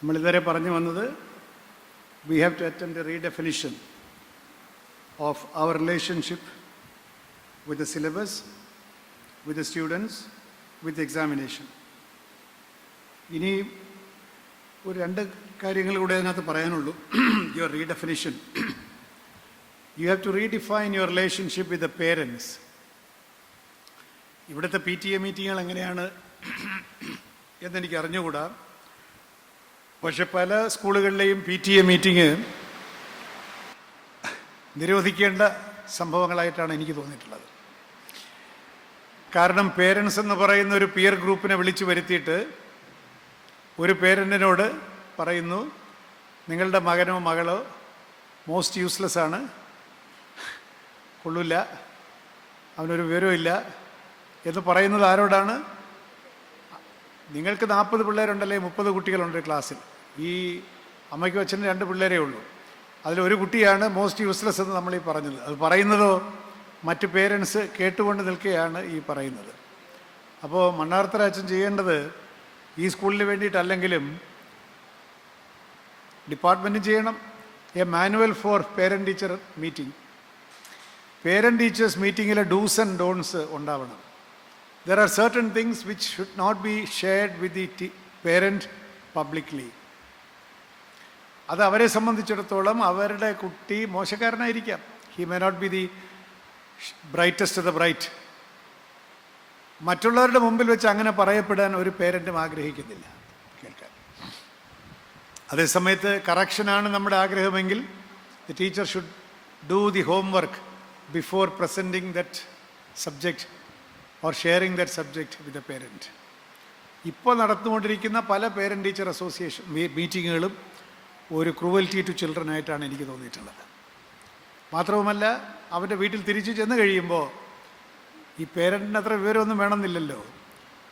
നമ്മളിതുവരെ പറഞ്ഞു വന്നത് we have to attempt a redefinition of our relationship with the syllabus, with the students, with the examination. ഇനി ഒരു രണ്ട് കാര്യങ്ങൾ കൂടെ അതിനകത്ത് പറയാനുള്ളൂ. Your redefinition. You have to redefine your relationship with the parents. ഇവിടുത്തെ PTA മീറ്റിങ്ങുകൾ എങ്ങനെയാണ് എന്നെനിക്ക് അറിഞ്ഞുകൂടാ. പക്ഷെ പല സ്കൂളുകളിലെയും PTA മീറ്റിംഗ് നിരോധിക്കേണ്ട സംഭവങ്ങളായിട്ടാണ് എനിക്ക് തോന്നിയിട്ടുള്ളത്. കാരണം പേരൻസ് എന്ന് പറയുന്ന ഒരു പിയർ ഗ്രൂപ്പിനെ വിളിച്ചു വരുത്തിയിട്ട് ഒരു പേരൻറ്റിനോട് പറയുന്നു, നിങ്ങളുടെ മകനോ മകളോ മോസ്റ്റ് യൂസ്ലെസ് ആണ്, കൊള്ളില്ല, അവനൊരു വിവരമില്ല എന്ന് പറയുന്നത് ആരോടാണ്? നിങ്ങൾക്ക് 40 പിള്ളേരുണ്ടല്ലേ, 30 കുട്ടികളുണ്ട് ക്ലാസ്സിൽ. ഈ അമ്മയ്ക്കും അച്ഛനും 2 പിള്ളേരേ ഉള്ളൂ. അതിലൊരു കുട്ടിയാണ് മോസ്റ്റ് യൂസ്ലെസ് എന്ന് നമ്മൾ ഈ പറഞ്ഞത്. അത് പറയുന്നതോ മറ്റ് പേരൻസ് കേട്ടുകൊണ്ട് നിൽക്കുകയാണ് ഈ പറയുന്നത്. അപ്പോൾ മണ്ണാർത്തറ അച്ഛൻ ചെയ്യേണ്ടത് ഈ സ്കൂളിന് വേണ്ടിയിട്ടല്ലെങ്കിലും ഡിപ്പാർട്ട്മെൻറ്റും ചെയ്യണം a manual for parent teacher meeting. Parent teachers മീറ്റിങ്ങിലെ ഡൂസ് ആൻഡ് ഡോൺസ് ഉണ്ടാവണം. There are certain things which should not be shared with the parent publicly. അത് അവരെ സംബന്ധിച്ചിടത്തോളം അവരുടെ കുട്ടി മോശക്കാരനായിരിക്കാം. He may not be the brightest of the bright. മറ്റുള്ളവരുടെ മുമ്പിൽ വെച്ച് അങ്ങനെ പറയപ്പെടാൻ ഒരു പേരൻറ്റും ആഗ്രഹിക്കുന്നില്ല കേൾക്കാൻ. അതേസമയത്ത് കറക്ഷനാണ് നമ്മുടെ ആഗ്രഹമെങ്കിൽ the teacher should do the homework before presenting that subject or sharing that subject with the parent. ഇപ്പോൾ നടന്നുകൊണ്ടിരിക്കുന്ന പല പേരൻറ്റ് ടീച്ചർ അസോസിയേഷൻ മീറ്റിങ്ങുകളും ഒരു ക്രൂവൽറ്റി ടു ചിൽഡ്രൻ ആയിട്ടാണ് എനിക്ക് തോന്നിയിട്ടുള്ളത്. മാത്രവുമല്ല, അവൻ്റെ വീട്ടിൽ തിരിച്ചു ചെന്ന് കഴിയുമ്പോൾ ഈ പേരൻറ്റിന് അത്ര വിവരമൊന്നും വേണമെന്നില്ലല്ലോ.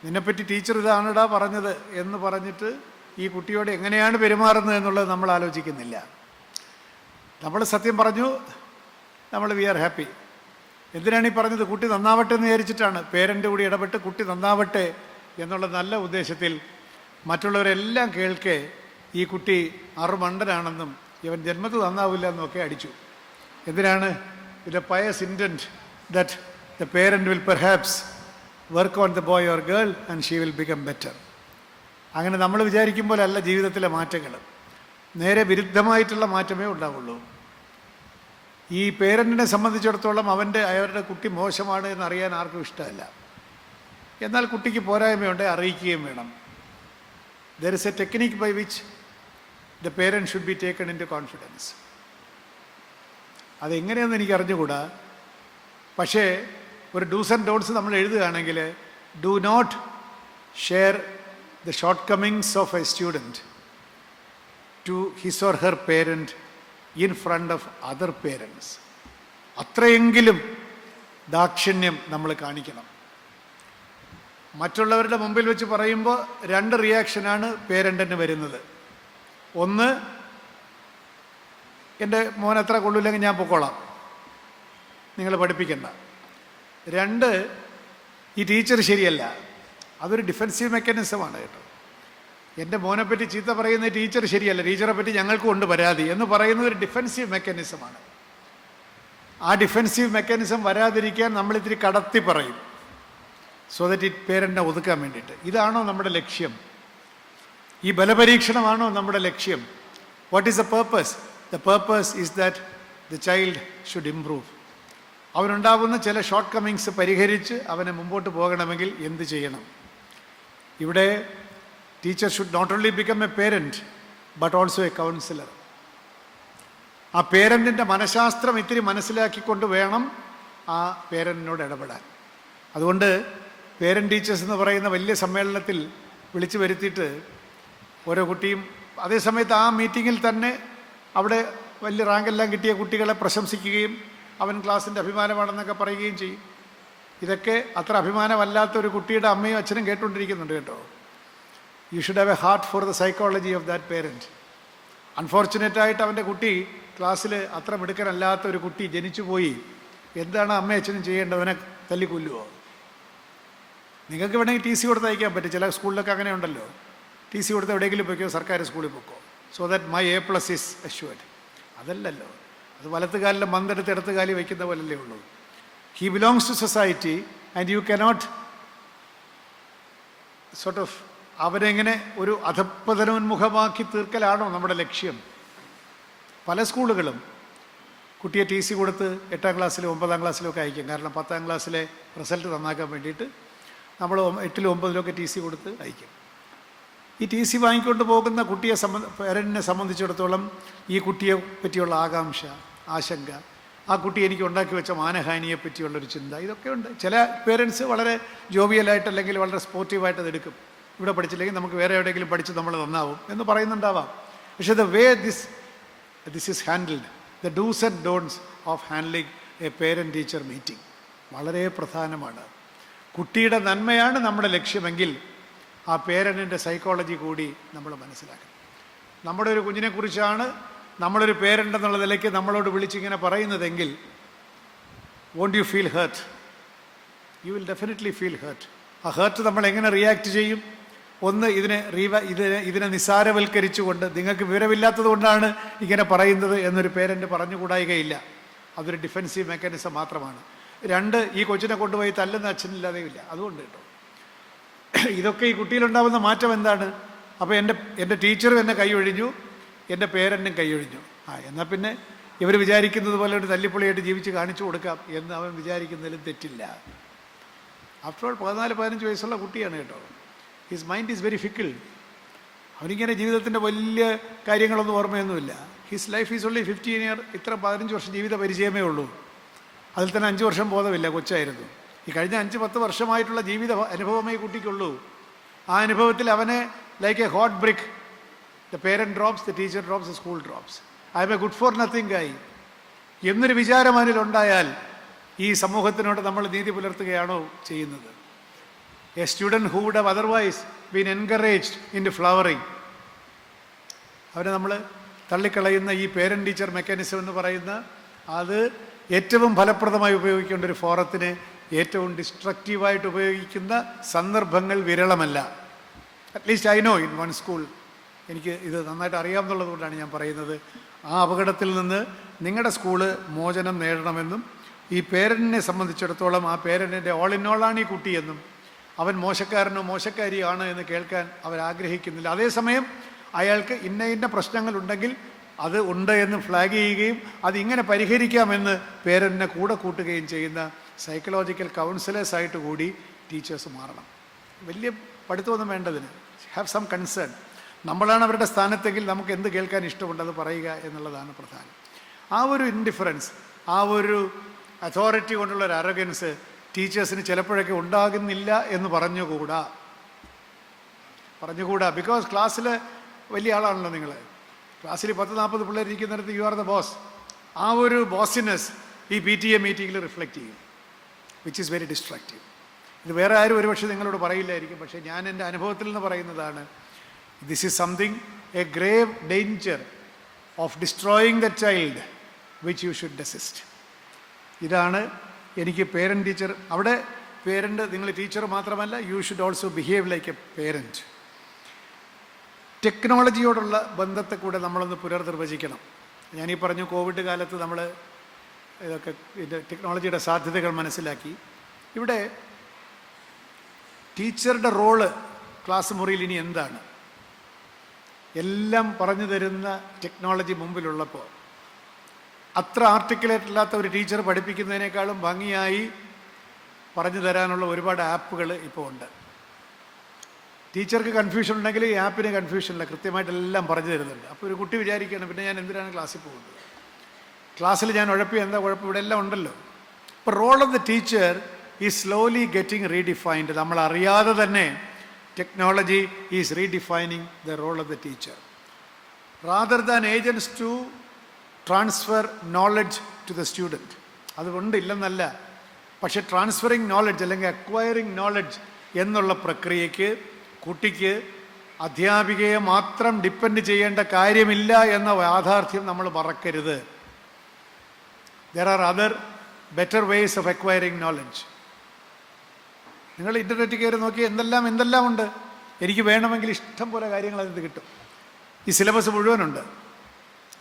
നിന്നെപ്പറ്റി ടീച്ചർ ഇതാണടാ പറഞ്ഞത് എന്ന് പറഞ്ഞിട്ട് ഈ കുട്ടിയോട് എങ്ങനെയാണ് പെരുമാറുന്നത് എന്നുള്ളത് നമ്മൾ ആലോചിക്കുന്നില്ല. നമ്മൾ സത്യം പറഞ്ഞു, നമ്മൾ വി ആർ ഹാപ്പി. എന്തിനാണ് ഈ പറഞ്ഞത്? കുട്ടി നന്നാവട്ടെ എന്ന് വിചാരിച്ചിട്ടാണ്. പേരൻ്റ് കൂടി ഇടപെട്ട് കുട്ടി നന്നാവട്ടെ എന്നുള്ള നല്ല ഉദ്ദേശത്തിൽ മറ്റുള്ളവരെല്ലാം കേൾക്കെ ഈ കുട്ടി അറുമണ്ടനാണെന്നും ഇവൻ ജന്മത്തിൽ നന്നാവില്ല എന്നൊക്കെ അടിച്ചു. എന്തിനാണ്? With a Pius intent that the parent will perhaps work on the boy or girl and she will become better. അങ്ങനെ നമ്മൾ വിചാരിക്കുമ്പോഴല്ല ജീവിതത്തിലെ മാറ്റങ്ങൾ. നേരെ വിരുദ്ധമായിട്ടുള്ള മാറ്റമേ ഉണ്ടാവുള്ളൂ. ഈ പേരൻറ്റിനെ സംബന്ധിച്ചിടത്തോളം അവരുടെ കുട്ടി മോശമാണ് എന്നറിയാൻ ആർക്കും ഇഷ്ടമല്ല. എന്നാൽ കുട്ടിക്ക് പോരായ്മയുണ്ട്, അറിയിക്കുകയും വേണം. There is a technique by which the parent should be taken into confidence. അതെങ്ങനെയെന്ന് എനിക്ക് അറിഞ്ഞുകൂടാ. പക്ഷേ ഒരു ഡൂസ് ആൻഡ് ഡോൺസ് നമ്മൾ എഴുതുകയാണെങ്കിൽ do not share the shortcomings of a student to his or her parent in front of other parents. അത്രയെങ്കിലും ദാക്ഷിണ്യം നമ്മൾ കാണിക്കണം. മറ്റുള്ളവരുടെ മുമ്പിൽ വെച്ച് പറയുമ്പോൾ 2 റിയാക്ഷനാണ് പേരൻറ്റിന് വരുന്നത്. ഒന്ന്, എൻ്റെ മോൻ അത്ര കൊള്ളില്ലെങ്കിൽ ഞാൻ പൊക്കോളാം, നിങ്ങൾ പഠിപ്പിക്കണ്ട. 2, ഈ ടീച്ചർ ശരിയല്ല. അതൊരു ഡിഫെൻസീവ് മെക്കാനിസമാണ് കേട്ടോ. എൻ്റെ മോനെപ്പറ്റി ചീത്ത പറയുന്ന ടീച്ചർ ശരിയല്ല, ടീച്ചറെ പറ്റി ഞങ്ങൾക്കും ഉണ്ട് പരാതി എന്ന് പറയുന്നത് ഒരു ഡിഫെൻസീവ് മെക്കാനിസമാണ്. ആ ഡിഫെൻസീവ് മെക്കാനിസം വരാതിരിക്കാൻ നമ്മളിത്തിരി കടത്തി പറയും, സോ ദറ്റ് ഈ പേരൻറ്റിനെ ഒതുക്കാൻ വേണ്ടിയിട്ട്. ഇതാണോ നമ്മുടെ ലക്ഷ്യം? ഈ ബലപരീക്ഷണമാണോ നമ്മുടെ ലക്ഷ്യം? What is the purpose? The purpose is that the child should improve. അവനുണ്ടാകുന്ന ചില ഷോർട്ട് കമ്മിങ്സ് പരിഹരിച്ച് അവനെ മുമ്പോട്ട് പോകണമെങ്കിൽ എന്ത് ചെയ്യണം? ഇവിടെ teacher should not only become a parent but also a counsellor. ആ പേരൻറ്റിൻ്റെ മനഃശാസ്ത്രം ഇത്തിരി മനസ്സിലാക്കിക്കൊണ്ട് വേണം ആ പേരൻറ്റിനോട് ഇടപെടാൻ. അതുകൊണ്ട് പേരൻറ്റ് ടീച്ചേഴ്സ് എന്ന് പറയുന്ന വലിയ സമ്മേളനത്തിൽ വിളിച്ചു വരുത്തിയിട്ട് ഓരോ കുട്ടിയും, അതേസമയത്ത് ആ മീറ്റിങ്ങിൽ തന്നെ അവിടെ വലിയ റാങ്കെല്ലാം കിട്ടിയ കുട്ടികളെ പ്രശംസിക്കുകയും അവൻ ക്ലാസ്സിൻ്റെ അഭിമാനമാണെന്നൊക്കെ പറയുകയും ചെയ്യും. ഇതൊക്കെ അത്ര അഭിമാനമല്ലാത്ത ഒരു കുട്ടിയുടെ അമ്മയും അച്ഛനും കേട്ടുകൊണ്ടിരിക്കുന്നുണ്ട് കേട്ടോ. You should have a heart for the psychology of that parent. അൺഫോർച്ചുനേറ്റായിട്ട് അവൻ്റെ കുട്ടി ക്ലാസ്സിൽ അത്ര മിടുക്കനല്ലാത്ത ഒരു കുട്ടി ജനിച്ചു പോയി. എന്താണ് അമ്മയും അച്ഛനും ചെയ്യേണ്ടത്? അവനെ തല്ലിക്കൊല്ലുമോ? നിങ്ങൾക്ക് വേണമെങ്കിൽ TC കൊടുത്ത് അയക്കാൻ പറ്റും. ചില സ്കൂളിലൊക്കെ അങ്ങനെ ഉണ്ടല്ലോ. ടി സി കൊടുത്ത് എവിടെയെങ്കിലും പോയിക്കോ, സർക്കാർ സ്കൂളിൽ പോയിക്കോ, so that my A+ is assured. അതല്ലല്ലോ, അത് വലത്ത് കാലിൽ മന്തെടുത്ത് ഇടത്ത് കാലിൽ വയ്ക്കുന്ന പോലല്ലേ ഉള്ളൂ. He belongs to society and you cannot sort of അവരെങ്ങനെ ഒരു അധപ്പതനോന്മുഖമാക്കി തീർക്കലാണോ നമ്മുടെ ലക്ഷ്യം? പല സ്കൂളുകളും കുട്ടിയെ ടി സി കൊടുത്ത് 8ാം ക്ലാസ്സിലും 9ാം ക്ലാസ്സിലും ഒക്കെ അയക്കും. കാരണം 10ാം ക്ലാസ്സിലെ റിസൾട്ട് നന്നാക്കാൻ വേണ്ടിയിട്ട് നമ്മൾ 8ലും 9ലും ടി സി കൊടുത്ത് അയക്കും. ഈ ടി സി വാങ്ങിക്കൊണ്ട് പോകുന്ന കുട്ടിയെ പേരൻറ്റിനെ സംബന്ധിച്ചിടത്തോളം ഈ കുട്ടിയെ പറ്റിയുള്ള ആകാംക്ഷ, ആശങ്ക, ആ കുട്ടി എനിക്ക് ഉണ്ടാക്കി വെച്ച മാനഹാനിയെ പറ്റിയുള്ളൊരു ചിന്ത, ഇതൊക്കെ ഉണ്ട്. ചില പേരൻസ് വളരെ ജോവിയലായിട്ട് അല്ലെങ്കിൽ വളരെ സ്പോർട്ടീവായിട്ട് അത് എടുക്കും. ഇവിടെ പഠിച്ചില്ലെങ്കിൽ നമുക്ക് വേറെ എവിടെയെങ്കിലും പഠിച്ച് നമ്മൾ നന്നാവും എന്ന് പറയുന്നുണ്ടാവാം. പക്ഷേ the way this is handled, the dos and dawns of handling A parent teacher meeting വളരെ പ്രധാനമാണ്. കുട്ടിയുടെ നന്മയാണ് നമ്മുടെ ലക്ഷ്യമെങ്കിൽ ആ പേരൻറ്റിൻ്റെ സൈക്കോളജി കൂടി നമ്മൾ മനസ്സിലാക്കണം. നമ്മുടെ ഒരു കുഞ്ഞിനെക്കുറിച്ചാണ് നമ്മളൊരു പേരൻ്റ് എന്നുള്ള നിലയ്ക്ക് നമ്മളോട് വിളിച്ചിങ്ങനെ പറയുന്നതെങ്കിൽ won't you feel hurt? You will definitely feel hurt. ആ ഹേർട്ട് നമ്മൾ എങ്ങനെ റിയാക്ട് ചെയ്യും? ഒന്ന്, ഇതിനെ നിസ്സാരവൽക്കരിച്ചുകൊണ്ട് നിങ്ങൾക്ക് വിവരമില്ലാത്തത് കൊണ്ടാണ് ഇങ്ങനെ പറയുന്നത് എന്നൊരു പേരൻ്റ് പറഞ്ഞുകൂടായികയില്ല. അതൊരു ഡിഫെൻസീവ് മെക്കാനിസം മാത്രമാണ്. 2, ഈ കൊച്ചിനെ കൊണ്ടുപോയി തല്ലുന്ന അച്ഛനില്ലാതെയില്ല. അതുകൊണ്ട് കേട്ടോ, ഇതൊക്കെ ഈ കുട്ടിയിലുണ്ടാകുന്ന മാറ്റം എന്താണ്? അപ്പോൾ എൻ്റെ ടീച്ചറും എന്നെ കൈയൊഴിഞ്ഞു, എൻ്റെ പേരൻറ്റും കൈയൊഴിഞ്ഞു. എന്നാൽ പിന്നെ ഇവർ വിചാരിക്കുന്നത് പോലെ ഒരു തല്ലിപ്പൊളിയായിട്ട് ജീവിച്ച് കാണിച്ചു കൊടുക്കാം എന്ന് അവൻ വിചാരിക്കുന്നതിലും തെറ്റില്ല. ആഫ്റ്റർ ഓൾ 14-15 വയസ്സുള്ള കുട്ടിയാണ് കേട്ടോ. His mind is very fickle. അവനിങ്ങനെ ജീവിതത്തിൻ്റെ വലിയ കാര്യങ്ങളൊന്നും ഓർമ്മയൊന്നുമില്ല. His life is only 15 year. ഇത്ര 15 വർഷം ജീവിത പരിചയമേ ഉള്ളൂ. അതിൽ തന്നെ 5 വർഷം ബോധമില്ല, കൊച്ചായിരുന്നു. ഈ കഴിഞ്ഞ 5-10 വർഷമായിട്ടുള്ള ജീവിത അനുഭവമേ ഈ കുട്ടിക്കുള്ളൂ. ആ അനുഭവത്തിൽ അവനെ like A hot brick, the parent drops, the teacher drops, the school drops. I M A good for nothing ആയി എന്നൊരു വിചാരം അതിലുണ്ടായാൽ ഈ സമൂഹത്തിനോട് നമ്മൾ നീതി പുലർത്തുകയാണോ ചെയ്യുന്നത്? A student who would have otherwise been encouraged into flowering, അവരെ നമ്മൾ തള്ളിക്കളയുന്ന ഈ പേരൻറ് ടീച്ചർ മെക്കാനിസം എന്ന് പറയുന്ന അത് ഏറ്റവും ഫലപ്രദമായി ഉപയോഗിക്കേണ്ട ഒരു ഫോറത്തിനെ ഏറ്റവും ഡിസ്ട്രക്റ്റീവായിട്ട് ഉപയോഗിക്കുന്ന സന്ദർഭങ്ങൾ വിരളമല്ല. At least I know in one school. എനിക്ക് ഇത് നന്നായിട്ട് അറിയാമെന്നുള്ളത് കൊണ്ടാണ് ഞാൻ പറയുന്നത്. ആ അപകടത്തിൽ നിന്ന് നിങ്ങളുടെ സ്കൂള് മോചനം നേടണമെന്നും ഈ പേരൻറ്റിനെ സംബന്ധിച്ചിടത്തോളം ആ പേരൻറ്റിൻ്റെ ഓൾ ഇൻ ഓളാണ് ഈ കുട്ടിയെന്നും അവൻ മോശക്കാരനോ മോശക്കാരിയാണ് എന്ന് കേൾക്കാൻ അവരാഗ്രഹിക്കുന്നില്ല. അതേസമയം അയാൾക്ക് ഇന്ന പ്രശ്നങ്ങളുണ്ടെങ്കിൽ അത് ഉണ്ട് എന്ന് ഫ്ലാഗ് ചെയ്യുകയും അതിങ്ങനെ പരിഹരിക്കാമെന്ന് പേരൻറ്റിനെ കൂടെ കൂട്ടുകയും ചെയ്യുന്ന സൈക്കോളജിക്കൽ കൗൺസിലേഴ്സായിട്ട് കൂടി ടീച്ചേഴ്സ് മാറണം. വലിയ പഠിത്തമൊന്നും വേണ്ടതിന്, ഹാവ് സം കൺസേൺ. നമ്മളാണ് അവരുടെ സ്ഥാനത്തെങ്കിൽ നമുക്ക് എന്ത് കേൾക്കാൻ ഇഷ്ടമുണ്ട് അത് പറയുക എന്നുള്ളതാണ് പ്രധാനം. ആ ഒരു ഇൻഡിഫറൻസ്, ആ ഒരു അതോറിറ്റി കൊണ്ടുള്ള ഒരു അറഗൻസ് ടീച്ചേഴ്സിന് ചിലപ്പോഴൊക്കെ ഉണ്ടാകുന്നില്ല എന്ന് പറഞ്ഞുകൂടാ. ബിക്കോസ് ക്ലാസ്സിൽ വലിയ ആളാണല്ലോ നിങ്ങൾ. ക്ലാസ്സിൽ 10-40 പിള്ളേർ ഇരിക്കുന്നിടത്ത് യു ആർ ദ ബോസ്. ആ ഒരു ബോസിനെസ് ഈ PTA മീറ്റിങ്ങിൽ റിഫ്ലക്റ്റ് ചെയ്യും, വിച്ച് ഈസ് വെരി ഡിസ്ട്രക്റ്റീവ്. ഇത് വേറെ ആരും ഒരുപക്ഷെ നിങ്ങളോട് പറയില്ലായിരിക്കും, പക്ഷേ ഞാൻ എൻ്റെ അനുഭവത്തിൽ നിന്ന് പറയുന്നതാണ്. This is something, a grave danger of destroying the child which you should desist. ഇതാണ് എനിക്ക് പേരൻറ് ടീച്ചർ. അവിടെ പേരൻറ്, നിങ്ങൾ ടീച്ചർ മാത്രമല്ല, you should also behave like a parent. ടെക്നോളജിയോടുള്ള ബന്ധത്തെ കൂടെ നമ്മളൊന്ന് പുനർനിർവചിക്കണം. ഞാനീ പറഞ്ഞു, കോവിഡ് കാലത്ത് നമ്മൾ ഇതൊക്കെ ടെക്നോളജിയുടെ സാധ്യതകൾ മനസ്സിലാക്കി. ഇവിടെ ടീച്ചറുടെ റോള് ക്ലാസ് മുറിയിൽ ഇനി എന്താണ്? എല്ലാം പറഞ്ഞു തരുന്ന ടെക്നോളജി മുമ്പിലുള്ളപ്പോൾ അത്ര ആർട്ടിക്കുലേറ്റ് അല്ലാത്ത ഒരു ടീച്ചർ പഠിപ്പിക്കുന്നതിനേക്കാളും ഭംഗിയായി പറഞ്ഞു തരാനുള്ള ഒരുപാട് ആപ്പുകൾ ഇപ്പോൾ ഉണ്ട്. ടീച്ചർക്ക് കൺഫ്യൂഷൻ ഉണ്ടെങ്കിൽ ഈ ആപ്പിന് കൺഫ്യൂഷനില്ല, കൃത്യമായിട്ടെല്ലാം പറഞ്ഞു തരുന്നുണ്ട്. അപ്പോൾ ഒരു കുട്ടി വിചാരിക്കുകയാണ്, പിന്നെ ഞാൻ എന്തിനാണ് ക്ലാസ്സിൽ പോകുന്നത്? ക്ലാസ്സിൽ ഞാൻ ഉഴപ്പി എന്താ കുഴപ്പം? ഇവിടെ എല്ലാം ഉണ്ടല്ലോ. ഇപ്പോൾ role of the teacher is slowly getting redefined. നമ്മൾ അറിയാതെ തന്നെ technology is redefining the role of the teacher. Rather than agents to transfer knowledge to the student. അതുകൊണ്ട് ഇല്ലെന്നല്ല, പക്ഷെ ട്രാൻസ്ഫറിങ് നോളജ് അല്ലെങ്കിൽ അക്വയറിങ് നോളജ് എന്നുള്ള പ്രക്രിയയ്ക്ക് കുട്ടിക്ക് അധ്യാപികയെ മാത്രം ഡിപ്പെൻഡ് ചെയ്യേണ്ട കാര്യമില്ല എന്ന യാഥാർത്ഥ്യം നമ്മൾ മറക്കരുത്. There are other better ways of acquiring knowledge. നിങ്ങൾ ഇൻ്റർനെറ്റ് കയറി നോക്കി എന്തെല്ലാം ഉണ്ട്. എനിക്ക് വേണമെങ്കിൽ ഇഷ്ടം പോലെ കാര്യങ്ങൾ അതിൽ കിട്ടും. ഈ സിലബസ് മുഴുവനുണ്ട്.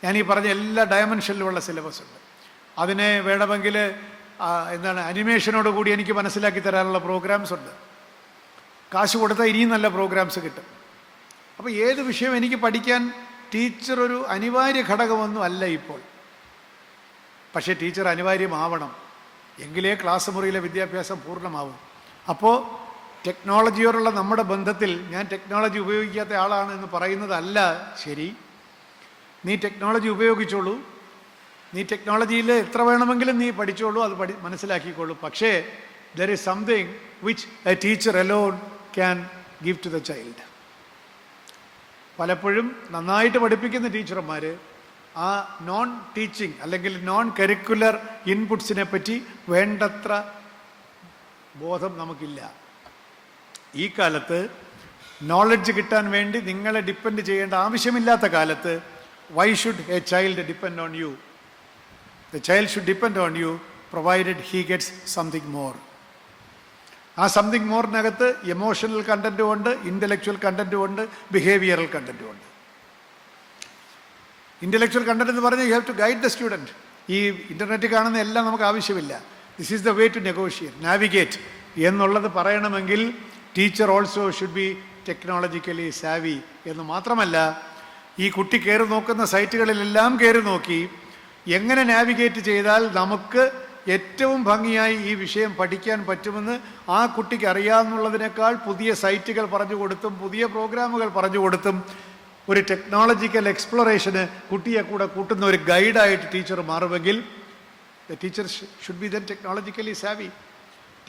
ഞാൻ ഈ പറഞ്ഞ എല്ലാ ഡയമെൻഷനിലുമുള്ള സിലബസ് ഉണ്ട്. അതിനെ വേണമെങ്കിൽ അനിമേഷനോട് കൂടി എനിക്ക് മനസ്സിലാക്കി തരാനുള്ള പ്രോഗ്രാംസ് ഉണ്ട്. കാശ് കൊടുത്താൽ ഇനിയും നല്ല പ്രോഗ്രാംസ് കിട്ടും. അപ്പോൾ ഏത് വിഷയം എനിക്ക് പഠിക്കാൻ ടീച്ചർ ഒരു അനിവാര്യ ഘടകമൊന്നും അല്ല ഇപ്പോൾ. പക്ഷേ ടീച്ചർ അനിവാര്യമാവണം, എങ്കിലേ ക്ലാസ് മുറിയിലെ വിദ്യാഭ്യാസം പൂർണ്ണമാവും. അപ്പോൾ ടെക്നോളജിയോടുള്ള നമ്മുടെ ബന്ധത്തിൽ ഞാൻ ടെക്നോളജി ഉപയോഗിക്കാത്ത ആളാണ് എന്ന് പറയുന്നതല്ല ശരി. നീ ടെക്നോളജി ഉപയോഗിച്ചോളൂ, നീ ടെക്നോളജിയിൽ എത്ര വേണമെങ്കിലും നീ പഠിച്ചോളൂ, അത് മനസ്സിലാക്കിക്കോളൂ. പക്ഷേ there is something which a teacher alone can give to the child. പലപ്പോഴും നന്നായിട്ട് പഠിപ്പിക്കുന്ന ടീച്ചർമാർ ആ നോൺ ടീച്ചിങ് അല്ലെങ്കിൽ നോൺ കരിക്കുലർ ഇൻപുട്സിനെ പറ്റി വേണ്ടത്ര ബോധം നമുക്കില്ല. ഈ കാലത്ത് നോളജ് കിട്ടാൻ വേണ്ടി നിങ്ങളെ ഡിപ്പെൻഡ് ചെയ്യേണ്ട ആവശ്യമില്ലാത്ത കാലത്ത് why should a child depend on you? The child should depend on you provided he gets something more. ആ സംതിങ് മോറിനകത്ത് എമോഷണൽ കണ്ടൻറ്റും ഉണ്ട്, ഇൻ്റലക്ച്വൽ കണ്ടൻറ്റും ഉണ്ട്, ബിഹേവിയറൽ കണ്ടൻറ്റും ഉണ്ട്. ഇൻ്റലക്ച്വൽ കണ്ടൻറ്റ് എന്ന് പറഞ്ഞാൽ you have to guide the student. ഈ ഇൻ്റർനെറ്റ് കാണുന്ന എല്ലാം നമുക്ക് ആവശ്യമില്ല. This is the way to negotiate, navigate എന്നുള്ളത് പറയണമെങ്കിൽ teacher also should be technologically savvy. എന്ന് മാത്രമല്ല, ഈ കുട്ടി കയറി നോക്കുന്ന സൈറ്റുകളിലെല്ലാം കയറി നോക്കി എങ്ങനെ നാവിഗേറ്റ് ചെയ്താൽ നമുക്ക് ഏറ്റവും ഭംഗിയായി ഈ വിഷയം പഠിക്കാൻ പറ്റുമെന്ന് ആ കുട്ടിക്ക് അറിയാമെന്നുള്ളതിനേക്കാൾ പുതിയ സൈറ്റുകൾ പറഞ്ഞു കൊടുത്തും പുതിയ പ്രോഗ്രാമുകൾ പറഞ്ഞു കൊടുത്തും ഒരു ടെക്നോളജിക്കൽ എക്സ്പ്ലോറേഷന് കുട്ടിയെ കൂടെ കൂട്ടുന്ന ഒരു ഗൈഡായിട്ട് ടീച്ചർ മാറുമെങ്കിൽ the teacher should be then technologically savvy.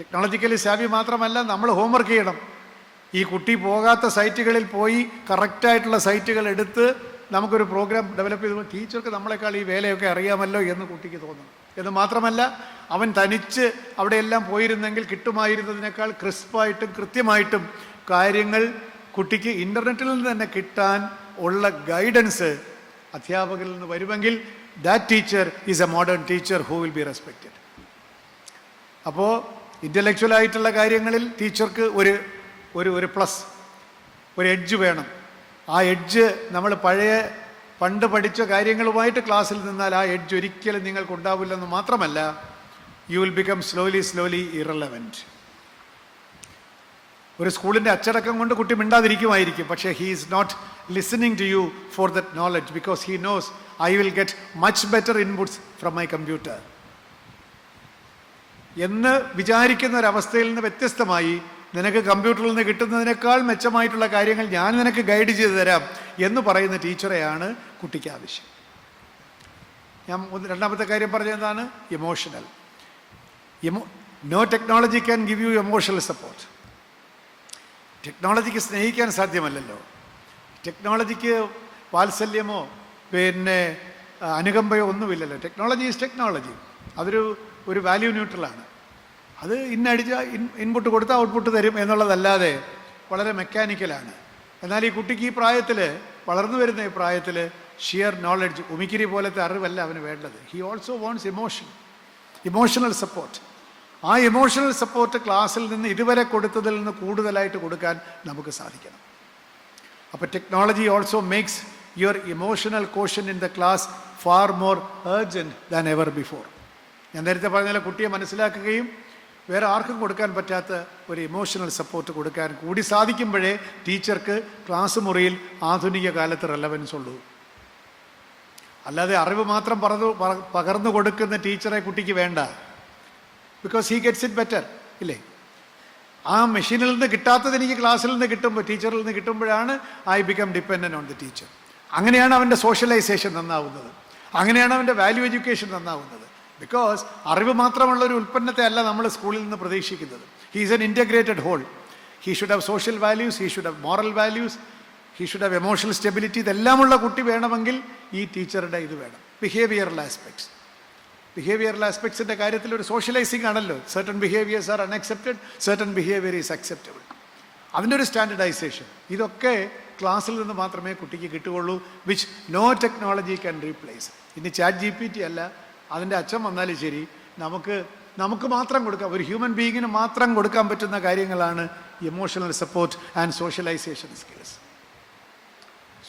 Technologically savvy മാത്രമല്ല, നമ്മൾ ഹോംവർക്ക് ചെയ്യണം. ഈ കുട്ടി പോകാത്ത സൈറ്റുകളിൽ പോയി കറക്റ്റായിട്ടുള്ള സൈറ്റുകൾ എടുത്ത് നമുക്കൊരു പ്രോഗ്രാം ഡെവലപ്പ് ചെയ്ത് ടീച്ചർക്ക് നമ്മളെക്കാൾ ഈ വേലയൊക്കെ അറിയാമല്ലോ എന്ന് കുട്ടിക്ക് തോന്നും. എന്ന് മാത്രമല്ല, അവൻ തനിച്ച് അവിടെയെല്ലാം പോയിരുന്നെങ്കിൽ കിട്ടുമായിരുന്നതിനേക്കാൾ ക്രിസ്പായിട്ടും കൃത്യമായിട്ടും കാര്യങ്ങൾ കുട്ടിക്ക് ഇൻ്റർനെറ്റിൽ നിന്ന് തന്നെ കിട്ടാൻ ഉള്ള ഗൈഡൻസ് അധ്യാപകരിൽ നിന്ന് വരുമെങ്കിൽ that teacher is a modern teacher who will be respected. അപ്പോൾ ഇൻ്റലക്ച്വലായിട്ടുള്ള കാര്യങ്ങളിൽ ടീച്ചർക്ക് ഒരു പ്ലസ്, ഒരു എഡ്ജ് വേണം. ആ എഡ്ജ് നമ്മൾ പണ്ട് പഠിച്ച കാര്യങ്ങളുമായിട്ട് ക്ലാസ്സിൽ നിന്നാൽ ആ എഡ്ജ് ഒരിക്കലും നിങ്ങൾക്ക് ഉണ്ടാവില്ലെന്ന് മാത്രമല്ല, you will become slowly irrelevant. ഒരു സ്കൂളിൻ്റെ അച്ചടക്കം കൊണ്ട് കുട്ടി മിണ്ടാതിരിക്കുമായിരിക്കും, പക്ഷേ he is not listening to you for that knowledge because he knows I will get much better inputs from my computer എന്ന് വിചാരിക്കുന്ന ഒരവസ്ഥയിൽ നിന്ന് വ്യത്യസ്തമായി നിനക്ക് കമ്പ്യൂട്ടറിൽ നിന്ന് കിട്ടുന്നതിനേക്കാൾ മെച്ചമായിട്ടുള്ള കാര്യങ്ങൾ ഞാൻ നിനക്ക് ഗൈഡ് ചെയ്തു തരാം എന്ന് പറയുന്ന ടീച്ചറെയാണ് കുട്ടിക്ക് ആവശ്യം. ഞാൻ രണ്ടാമത്തെ കാര്യം പറഞ്ഞതാണ് emotional. No technology can give you emotional support. ടെക്നോളജിക്ക് സ്നേഹിക്കാൻ സാധ്യമല്ലല്ലോ. ടെക്നോളജിക്ക് വാത്സല്യമോ അനുകമ്പയോ ഒന്നുമില്ലല്ലോ. Technology is technology. അതൊരു വാല്യൂ ന്യൂട്രലാണ്. അത് ഇൻപുട്ട് കൊടുത്താൽ ഔട്ട്പുട്ട് തരും എന്നുള്ളതല്ലാതെ വളരെ മെക്കാനിക്കലാണ്. എന്നാൽ ഈ കുട്ടിക്ക് ഈ പ്രായത്തിൽ, വളർന്നു വരുന്ന ഈ പ്രായത്തിൽ ഷിയർ നോളജ്, ഉമിക്കിരി പോലത്തെ അറിവല്ല അവന് വേണ്ടത്. He also wants emotional support. ആ ഇമോഷണൽ സപ്പോർട്ട് ക്ലാസ്സിൽ നിന്ന് ഇതുവരെ കൊടുത്തതിൽ നിന്ന് കൂടുതലായിട്ട് കൊടുക്കാൻ നമുക്ക് സാധിക്കണം. അപ്പോൾ technology also makes your emotional caution in the class far more urgent than ever before. ഞാൻ നേരത്തെ പറഞ്ഞാൽ കുട്ടിയെ മനസ്സിലാക്കുകയും വേറെ ആർക്കും കൊടുക്കാൻ പറ്റാത്ത ഒരു ഇമോഷണൽ സപ്പോർട്ട് കൊടുക്കാൻ കൂടി സാധിക്കുമ്പോഴേ ടീച്ചർക്ക് ക്ലാസ് മുറിയിൽ ആധുനിക കാലത്ത് റെലവൻസ് ഉള്ളൂ. അല്ലാതെ അറിവ് മാത്രം പകർന്നു കൊടുക്കുന്ന ടീച്ചറെ കുട്ടിക്ക് വേണ്ട. Because he gets it better, ഇല്ലേ? ആ മെഷീനിൽ നിന്ന് കിട്ടാത്തത് എനിക്ക് ക്ലാസ്സിൽ നിന്ന് കിട്ടുമ്പോൾ, ടീച്ചറിൽ നിന്ന് കിട്ടുമ്പോഴാണ് I become dependent on the teacher. അങ്ങനെയാണ് അവൻ്റെ സോഷ്യലൈസേഷൻ നന്നാവുന്നത്, അങ്ങനെയാണ് അവൻ്റെ വാല്യൂ എഡ്യൂക്കേഷൻ നന്നാവുന്നത്. ബിക്കോസ് അറിവ് മാത്രമുള്ള ഒരു ഉൽപ്പന്നത്തെ അല്ല നമ്മൾ സ്കൂളിൽ നിന്ന് പ്രതീക്ഷിക്കുന്നത്. He is an integrated whole. He should have social values, he should have moral values, he should have emotional stability. ഇതെല്ലാമുള്ള കുട്ടി വേണമെങ്കിൽ ഈ ടീച്ചറുടെ ഇത് വേണം. ബിഹേവിയറൽ ആസ്പെക്ട്സിൻ്റെ കാര്യത്തിൽ ഒരു സോഷ്യലൈസിങ് ആണല്ലോ. Certain behaviours are unaccepted, certain behaviour is acceptable. അതിൻ്റെ ഒരു സ്റ്റാൻഡർഡൈസേഷൻ, ഇതൊക്കെ ക്ലാസ്സിൽ നിന്ന് മാത്രമേ കുട്ടിക്ക് കിട്ടുകയുള്ളൂ, which no technology can replace. ഇനി ചാറ്റ് GPT അല്ല, അതിൻ്റെ അച്ഛൻ വന്നാലും ശരി, നമുക്ക് മാത്രം കൊടുക്കാം, ഒരു ഹ്യൂമൻ ബീയിങ്ങിന് മാത്രം കൊടുക്കാൻ പറ്റുന്ന കാര്യങ്ങളാണ് emotional support and socialisation skills.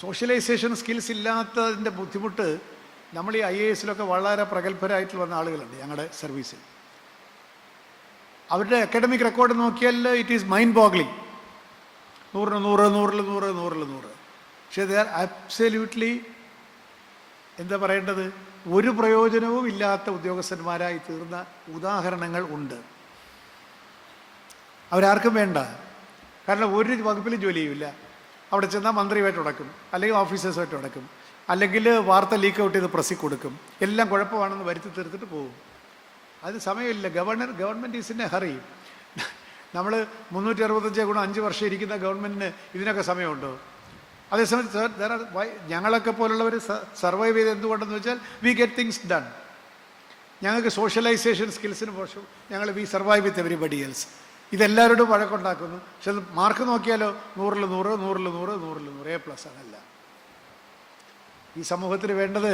Socialisation skills ഇല്ലാത്തതിൻ്റെ ബുദ്ധിമുട്ട് നമ്മൾ ഈ IAS-ലൊക്കെ വളരെ പ്രഗത്ഭരായിട്ട് വന്ന ആളുകളുണ്ട് ഞങ്ങളുടെ സർവീസിൽ. അവരുടെ അക്കാഡമിക് റെക്കോർഡ് നോക്കിയാൽ ഇറ്റ് ഈസ് മൈൻഡ് ബോഗ്ലിംഗ്. 100 പക്ഷേ ദേ ആർ അബ്സല്യൂട്ട്ലി എന്താ പറയേണ്ടത്, ഒരു പ്രയോജനവും ഇല്ലാത്ത ഉദ്യോഗസ്ഥന്മാരായി തീർന്ന ഉദാഹരണങ്ങൾ ഉണ്ട്. അവരാർക്കും വേണ്ട. കാരണം ഒരു വകുപ്പിലും ജോലി ചെയ്യില്ല. അവിടെ ചെന്നാൽ മന്ത്രിയുമായിട്ട് ഉടക്കും, അല്ലെങ്കിൽ ഓഫീസേഴ്സുമായിട്ട് ഉടക്കും, അല്ലെങ്കിൽ വാർത്ത ലീക്ക് ഔട്ട് ചെയ്ത് പ്രസ്സിൽ കൊടുക്കും. എല്ലാം കുഴപ്പമാണെന്ന് വരുത്തി തീർത്തിട്ട് പോകും. അത് സമയമില്ല. Government is in A hurry. നമ്മൾ 365 5 വർഷം ഇരിക്കുന്ന ഗവൺമെൻറ്റിന് ഇതിനൊക്കെ സമയമുണ്ടോ? അതേസമയം ഞങ്ങളൊക്കെ പോലുള്ളവർ സർവൈവ് ചെയ്ത് എന്തുകൊണ്ടെന്ന് വെച്ചാൽ വി ഗെറ്റ് തിങ്സ് ഡൺ. ഞങ്ങൾക്ക് സോഷ്യലൈസേഷൻ സ്കിൽസിന് പോഷം ഞങ്ങൾ വി സർവൈവ് വിത്ത് എവരിബഡി എൽസ്. ഇതെല്ലാവരോടും വഴക്കുണ്ടാക്കുന്നു. പക്ഷെ അത് മാർക്ക് നോക്കിയാലോ 100 A+ അതല്ല. ഈ സമൂഹത്തിന് വേണ്ടത്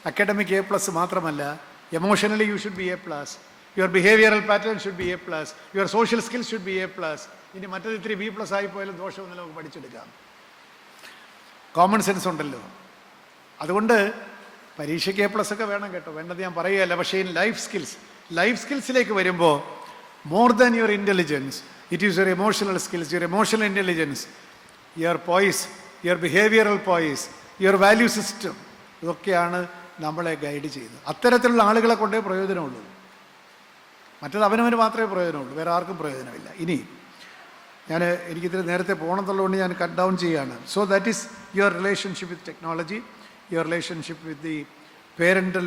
അക്കാഡമിക് A+ മാത്രമല്ല, emotionally you should be A+, your behavioural pattern should be A+, your social skills should be A+. ഇനി മറ്റേത് ഇത്തിരി B+ ആയിപ്പോയാലും ദോഷമൊന്നുമില്ല, നമുക്ക് പഠിച്ചെടുക്കാം. കോമൺ സെൻസ് ഉണ്ടല്ലോ. അതുകൊണ്ട് പരീക്ഷയ്ക്ക് A+ ഒക്കെ വേണം കേട്ടോ, വേണ്ടത് ഞാൻ പറയുകയല്ല. പക്ഷേ ഈ ലൈഫ് സ്കിൽസിലേക്ക് വരുമ്പോൾ more than your intelligence, it is your emotional skills, your emotional intelligence, your Poisson, your behavioural Poisson, your value system, ഇതൊക്കെയാണ് നമ്മളെ ഗൈഡ് ചെയ്യുന്നത്. അത്തരത്തിലുള്ള ആളുകളെ കൊണ്ടേ പ്രയോജനമുള്ളൂ. മറ്റത് അവനവന് മാത്രമേ പ്രയോജനമുള്ളൂ, വേറെ ആർക്കും പ്രയോജനമില്ല. ഇനി എനിക്കിതിൽ നേരത്തെ പോകണമെന്നുള്ളതുകൊണ്ട് ഞാൻ കട്ട് ഡൗൺ ചെയ്യുകയാണ്. So that is your relationship with technology, your relationship with the parental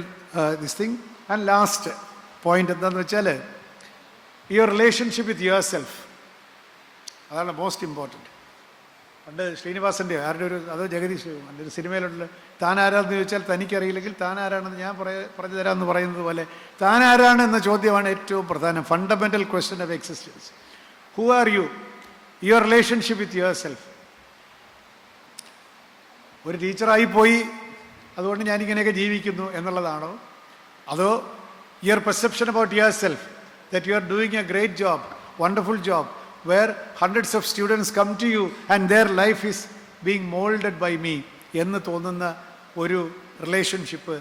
this thing. And last point എന്താണെന്ന് വെച്ചാൽ your relationship with your self. അതാണ് മോസ്റ്റ് ഇമ്പോർട്ടൻറ്റ്. പണ്ട് ശ്രീനിവാസൻ്റെ അത് ജഗദീഷ് എൻ്റെ ഒരു സിനിമയിലുണ്ട്, താൻ ആരാണെന്ന് ചോദിച്ചാൽ തനിക്കറിയില്ലെങ്കിൽ താൻ ആരാണെന്ന് ഞാൻ പറഞ്ഞു തരാമെന്ന് പറയുന്നത് പോലെ താൻ ആരാണ് എന്ന ചോദ്യമാണ് ഏറ്റവും പ്രധാനം. Fundamental question of existence. Who are you? Your relationship with your self. ഒരു ടീച്ചറായി പോയി അതുകൊണ്ട് ഞാനിങ്ങനെയൊക്കെ ജീവിക്കുന്നു എന്നുള്ളതാണോ? അതോ your perception about your self, that you are doing A great job, wonderful job, where hundreds of students come to you and their life is being molded by me എന്ന് തോന്നുന്ന ഒരു relationship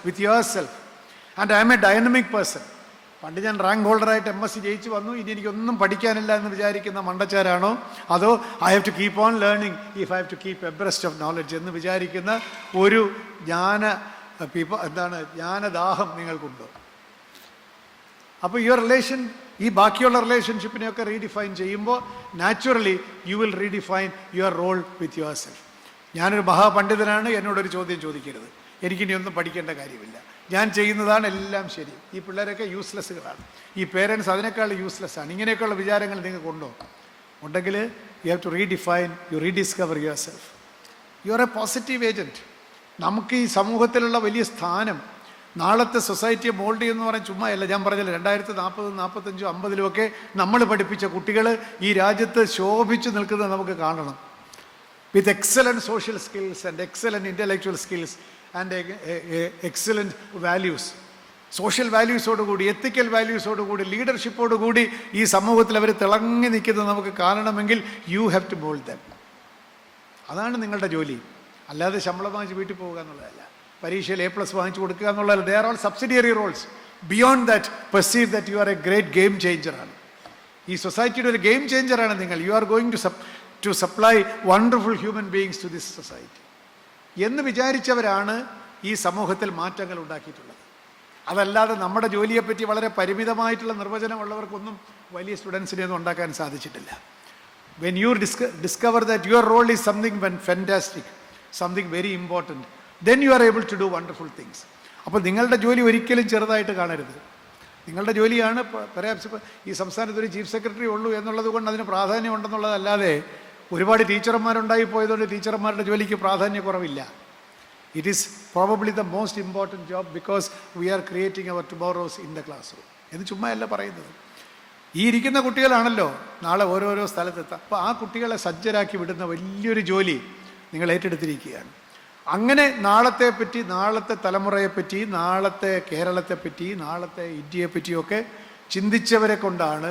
with yourself. And I am a dynamic person. പണ്ട് ഞാൻ rank ഹോൾഡറായിട്ട് MSc ജയിച്ചു വന്നു, ഇനി എനിക്കൊന്നും പഠിക്കാനില്ല എന്ന് വിചാരിക്കുന്ന മണ്ടച്ചാരാണോ? അതോ I have to keep on learning if I have to keep abreast of knowledge എന്ന് വിചാരിക്കുന്ന ഒരു ജ്ഞാനദാഹം നിങ്ങൾക്കുണ്ടോ? അപ്പോൾ ഈ ബാക്കിയുള്ള റിലേഷൻഷിപ്പിനെയൊക്കെ റീഡിഫൈൻ ചെയ്യുമ്പോൾ naturally you will redefine your role with yourself. ഞാനൊരു മഹാപണ്ഡിതനാണ്, എന്നോടൊരു ചോദ്യം ചോദിക്കരുത്, എനിക്കിനി ഒന്നും പഠിക്കേണ്ട കാര്യമില്ല, ഞാൻ ചെയ്യുന്നതാണ് എല്ലാം ശരി, ഈ പിള്ളേരൊക്കെ യൂസ്ലെസ്സുകളാണ്, ഈ പേരൻസ് അതിനേക്കാൾ യൂസ്ലെസ് ആണ്, ഇങ്ങനെയൊക്കെയുള്ള വിചാരങ്ങൾ നിങ്ങൾക്കുണ്ടോ? ഉണ്ടെങ്കിൽ you have to redefine, you rediscover yourself. You are a positive agent. നമുക്ക് ഈ സമൂഹത്തിലുള്ള വലിയ സ്ഥാനം, നാളത്തെ സൊസൈറ്റിയെ മോൾഡ് ചെയ്യുമെന്ന് പറയാൻ ചുമ്മാ അല്ല. ഞാൻ പറഞ്ഞില്ല, 2040, 45, 50 നമ്മൾ പഠിപ്പിച്ച കുട്ടികൾ ഈ രാജ്യത്ത് ശോഭിച്ചു നിൽക്കുന്നത് നമുക്ക് കാണണം. With excellent social skills and excellent intellectual skills and excellent values, social വാല്യൂസോടുകൂടി, എത്തിക്കൽ വാല്യൂസോടുകൂടി, ലീഡർഷിപ്പോടുകൂടി ഈ സമൂഹത്തിൽ അവർ തിളങ്ങി നിൽക്കുന്നത് നമുക്ക് കാണണമെങ്കിൽ you have to mould them. അതാണ് നിങ്ങളുടെ ജോലി. അല്ലാതെ ശമ്പളം വാങ്ങിച്ച് വീട്ടിൽ പോവുക എന്നുള്ളതല്ല, പരീക്ഷയിൽ A+ വാങ്ങിച്ചു കൊടുക്കുക എന്നുള്ളത്. They are all subsidiary roles. Beyond that perceive that you are a great game ചേഞ്ചറാണ്. ഈ സൊസൈറ്റിയുടെ ഒരു ഗെയിം ചേഞ്ചറാണ് നിങ്ങൾ. You are going to supply wonderful human beings to this society എന്ന് വിചാരിച്ചവരാണ് ഈ സമൂഹത്തിൽ മാറ്റങ്ങൾ ഉണ്ടാക്കിയിട്ടുള്ളത്. അതല്ലാതെ നമ്മുടെ ജോലിയെപ്പറ്റി വളരെ പരിമിതമായിട്ടുള്ള നിർവചനമുള്ളവർക്കൊന്നും വലിയ സ്റ്റുഡൻസിനെയൊന്നും ഉണ്ടാക്കാൻ സാധിച്ചിട്ടില്ല. When you discover that your role is something fantastic, something very important, then you are able to do wonderful things. അപ്പോൾ നിങ്ങളുടെ ജോലി ഒരിക്കലും ചെറുതായിട്ട് കാണരുത്. നിങ്ങളുടെ ജോലിയാണ് ഈ സംസ്ഥാനത്തൊരു ചീഫ് സെക്രട്ടറി ഉള്ളൂ എന്നുള്ളത് കൊണ്ട് അതിന് പ്രാധാന്യം ഉണ്ടെന്നുള്ളതല്ലാതെ ഒരുപാട് ടീച്ചർമാരുണ്ടായി പോയതുകൊണ്ട് ടീച്ചർമാരുടെ ജോലിക്ക് പ്രാധാന്യക്കുറവില്ല. It is probably the most important job because we are creating our tomorrows in the classroom എന്ന് ചുമ്മാ അല്ല പറയുന്നത്. ഈ ഇരിക്കുന്ന കുട്ടികളാണല്ലോ നാളെ ഓരോരോ സ്ഥലത്തെത്താം. അപ്പോൾ ആ കുട്ടികളെ സജ്ജരാക്കി വിടുന്ന വലിയൊരു ജോലി നിങ്ങൾ ഏറ്റെടുത്തിരിക്കുകയാണ്. അങ്ങനെ നാളത്തെപ്പറ്റി, നാളത്തെ തലമുറയെപ്പറ്റി, നാളത്തെ കേരളത്തെപ്പറ്റി, നാളത്തെ ഇന്ത്യയെപ്പറ്റിയൊക്കെ ചിന്തിച്ചവരെ കൊണ്ടാണ്,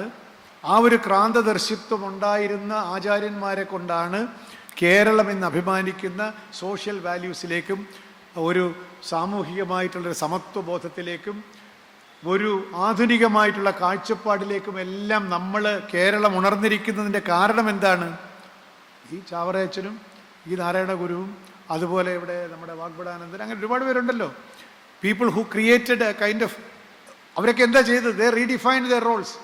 ആ ഒരു ക്രാന്തദർശിത്വം ഉണ്ടായിരുന്ന ആചാര്യന്മാരെ കൊണ്ടാണ് കേരളം എന്ന് അഭിമാനിക്കുന്ന സോഷ്യൽ വാല്യൂസിലേക്കും ഒരു സാമൂഹികമായിട്ടുള്ളൊരു സമത്വബോധത്തിലേക്കും ഒരു ആധുനികമായിട്ടുള്ള കാഴ്ചപ്പാടിലേക്കും എല്ലാം നമ്മൾ കേരളം ഉണർന്നിരിക്കുന്നതിൻ്റെ കാരണം എന്താണ്? ഈ ചാവറയച്ചനും ഈ നാരായണ ഗുരുവും അതുപോലെ ഇവിടെ നമ്മുടെ വാഗ്ബടാനന്ദൻ, അങ്ങനെ ഒരുപാട് പേരുണ്ടല്ലോ. People who created a kind of, അവരൊക്കെ എന്താ ചെയ്തത്? They redefined their roles.